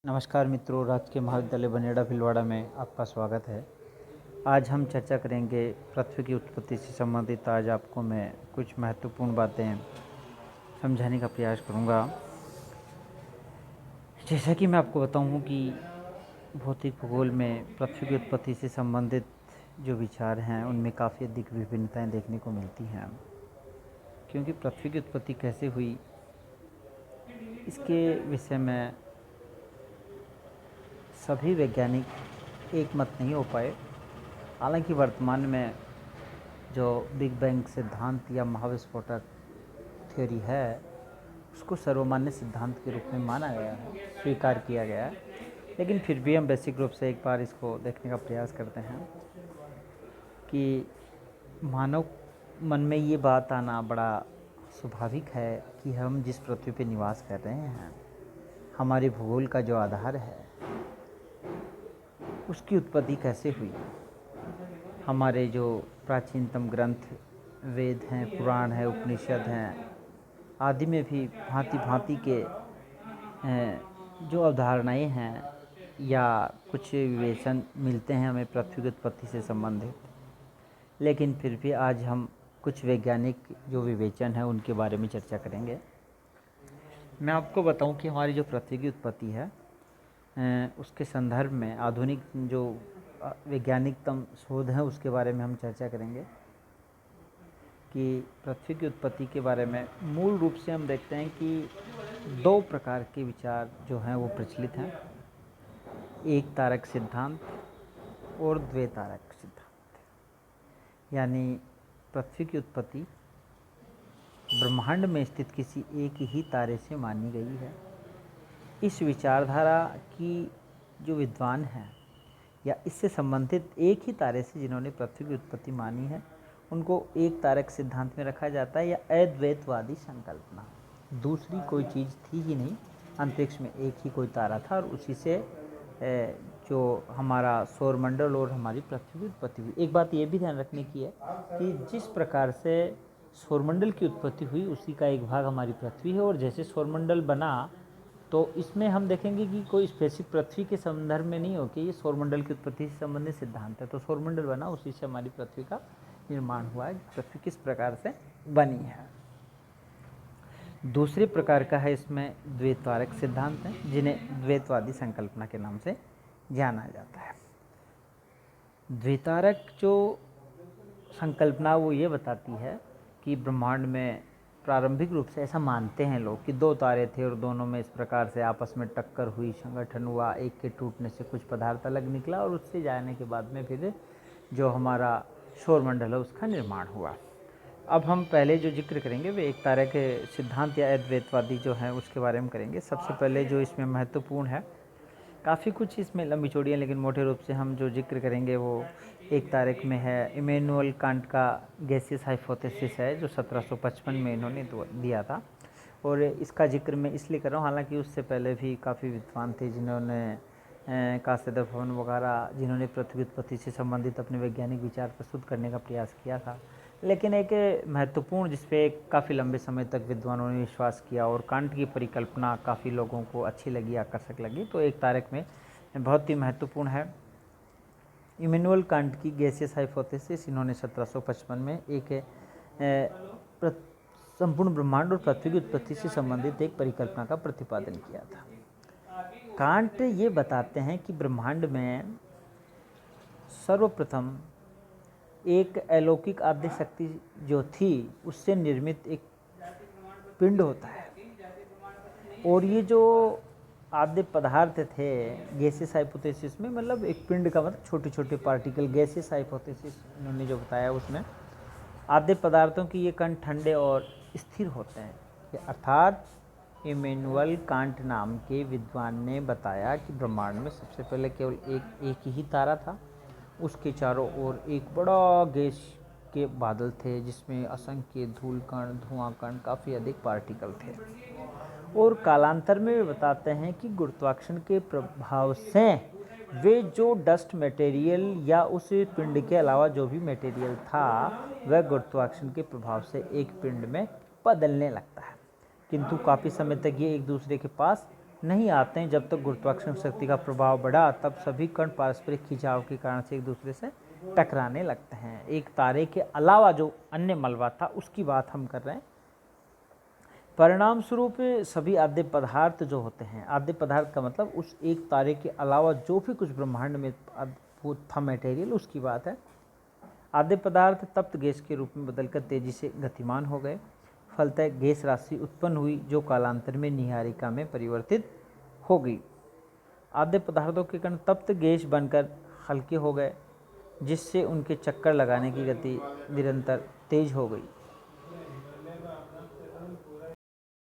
नमस्कार मित्रों, राजकीय महाविद्यालय बनेड़ा भीलवाड़ा में आपका स्वागत है। आज हम चर्चा करेंगे पृथ्वी की उत्पत्ति से संबंधित। आज आपको मैं कुछ महत्वपूर्ण बातें समझाने का प्रयास करूंगा। जैसा कि मैं आपको बताऊं कि भौतिक भूगोल में पृथ्वी की उत्पत्ति से संबंधित जो विचार हैं उनमें काफ़ी अधिक विभिन्नताएं देखने को मिलती हैं, क्योंकि पृथ्वी की उत्पत्ति कैसे हुई इसके विषय में सभी वैज्ञानिक एक मत नहीं हो पाए। हालांकि वर्तमान में जो बिग बैंग सिद्धांत या महाविस्फोटक थ्योरी है उसको सर्वमान्य सिद्धांत के रूप में माना गया है, स्वीकार किया गया है, लेकिन फिर भी हम बेसिक रूप से एक बार इसको देखने का प्रयास करते हैं कि मानव मन में ये बात आना बड़ा स्वाभाविक है कि हम जिस पृथ्वी पर निवास कर रहे हैं, हमारे भूगोल का जो आधार है उसकी उत्पत्ति कैसे हुई। हमारे जो प्राचीनतम ग्रंथ वेद हैं, पुराण है, उपनिषद हैं, आदि में भी भांति भांति के जो अवधारणाएं हैं या कुछ विवेचन मिलते हैं हमें पृथ्वी की उत्पत्ति से संबंधित। लेकिन फिर भी आज हम कुछ वैज्ञानिक जो विवेचन है उनके बारे में चर्चा करेंगे। मैं आपको बताऊं कि हमारी जो पृथ्वी की उत्पत्ति है उसके संदर्भ में आधुनिक जो वैज्ञानिकतम शोध है उसके बारे में हम चर्चा करेंगे कि पृथ्वी की उत्पत्ति के बारे में मूल रूप से हम देखते हैं कि दो प्रकार के विचार जो हैं वो प्रचलित हैं, एक तारक सिद्धांत और द्वैतारक सिद्धांत। यानी पृथ्वी की उत्पत्ति ब्रह्मांड में स्थित किसी एक ही तारे से मानी गई है। इस विचारधारा की जो विद्वान हैं या इससे संबंधित एक ही तारे से जिन्होंने पृथ्वी की उत्पत्ति मानी है उनको एक तारक सिद्धांत में रखा जाता है या अद्वैतवादी संकल्पना। दूसरी कोई चीज़ थी ही नहीं, अंतरिक्ष में एक ही कोई तारा था और उसी से जो हमारा सौरमंडल और हमारी पृथ्वी की उत्पत्ति हुई। एक बात ये भी ध्यान रखने की है कि जिस प्रकार से सौरमंडल की उत्पत्ति हुई उसी का एक भाग हमारी पृथ्वी है, और जैसे सौरमंडल बना तो इसमें हम देखेंगे कि कोई स्पेसिफिक पृथ्वी के संदर्भ में नहीं हो कि ये सौरमंडल की उत्पत्ति से संबंधित सिद्धांत है। तो सौरमंडल बना, उसी से हमारी पृथ्वी का निर्माण हुआ है, पृथ्वी किस प्रकार से बनी है। दूसरे प्रकार का है इसमें द्वैतारक सिद्धांत है, जिन्हें द्वैतवादी संकल्पना के नाम से जाना जाता है। द्वैतारक जो संकल्पना वो ये बताती है कि ब्रह्मांड में प्रारंभिक रूप से ऐसा मानते हैं लोग कि दो तारे थे और दोनों में इस प्रकार से आपस में टक्कर हुई, संगठन हुआ, एक के टूटने से कुछ पदार्थ अलग निकला और उससे जाने के बाद में फिर जो हमारा सौरमंडल है उसका निर्माण हुआ। अब हम पहले जो जिक्र करेंगे वे एक तारे के सिद्धांत या अद्वैतवादी जो हैं उसके बारे में करेंगे। सबसे पहले जो इसमें महत्वपूर्ण है, काफ़ी कुछ इसमें लंबी चौड़ी है लेकिन मोटे रूप से हम जो जिक्र करेंगे वो एक तारक में है इमैनुअल कांट का गैसियस हाइपोथेसिस है, जो 1755 में इन्होंने दिया था। और इसका जिक्र मैं इसलिए कर रहा हूँ, हालांकि उससे पहले भी काफ़ी विद्वान थे जिन्होंने कासेदर भवन वगैरह जिन्होंने पृथ्वी उत्पत्ति से संबंधित अपने वैज्ञानिक विचार प्रस्तुत करने का प्रयास किया था। लेकिन एक महत्वपूर्ण जिसपे काफ़ी लंबे समय तक विद्वानों ने विश्वास किया और कांट की परिकल्पना काफ़ी लोगों को अच्छी लगी, आकर्षक लगी, तो एक तारक में बहुत ही महत्वपूर्ण है इमैनुअल कांट की गैसियस हाइपोथेसिस। इन्होंने 1755 में एक संपूर्ण ब्रह्मांड और पृथ्वी की उत्पत्ति से संबंधित एक परिकल्पना का प्रतिपादन किया था। कांट ये बताते हैं कि ब्रह्मांड में सर्वप्रथम एक अलौकिक आद्य शक्ति जो थी उससे निर्मित एक पिंड होता है, और ये जो आद्य पदार्थ थे गैसियस हाइपोथेसिस में, मतलब एक पिंड का मतलब छोटे छोटे पार्टिकल, गैसियस हाइपोथेसिस इन्होंने जो बताया उसमें आद्य पदार्थों की ये कण ठंडे और स्थिर होते हैं। अर्थात इमैनुअल कांट नाम के विद्वान ने बताया कि ब्रह्मांड में सबसे पहले केवल एक ही तारा था, उसके चारों ओर एक बड़ा गैस के बादल थे जिसमें असंख्य धूल कण, धुआं कण, काफ़ी अधिक पार्टिकल थे। और कालांतर में वे बताते हैं कि गुरुत्वाकर्षण के प्रभाव से वे जो डस्ट मटेरियल या उस पिंड के अलावा जो भी मटेरियल था वह गुरुत्वाकर्षण के प्रभाव से एक पिंड में बदलने लगता है, किंतु काफ़ी समय तक ये एक दूसरे के पास नहीं आते हैं। जब तक गुरुत्वाकर्षण शक्ति का प्रभाव बढ़ा तब सभी कण पारस्परिक खिंचाव के कारण से एक दूसरे से टकराने लगते हैं। एक तारे के अलावा जो अन्य मलबा था उसकी बात हम कर रहे हैं। परिणाम स्वरूप सभी आद्य पदार्थ जो होते हैं, आद्य पदार्थ का मतलब उस एक तारे के अलावा जो भी कुछ ब्रह्मांड में अद्भुत था मटेरियल, उसकी बात है। आद्य पदार्थ तप्त गैस के रूप में बदलकर तेजी से गतिमान हो गए। फलतः गैस राशि उत्पन्न हुई जो कालांतर में नीहारिका में परिवर्तित हो गई। आद्य पदार्थों के कण तप्त गैस बनकर हल्के हो गए, जिससे उनके चक्कर लगाने की गति निरंतर तेज हो गई।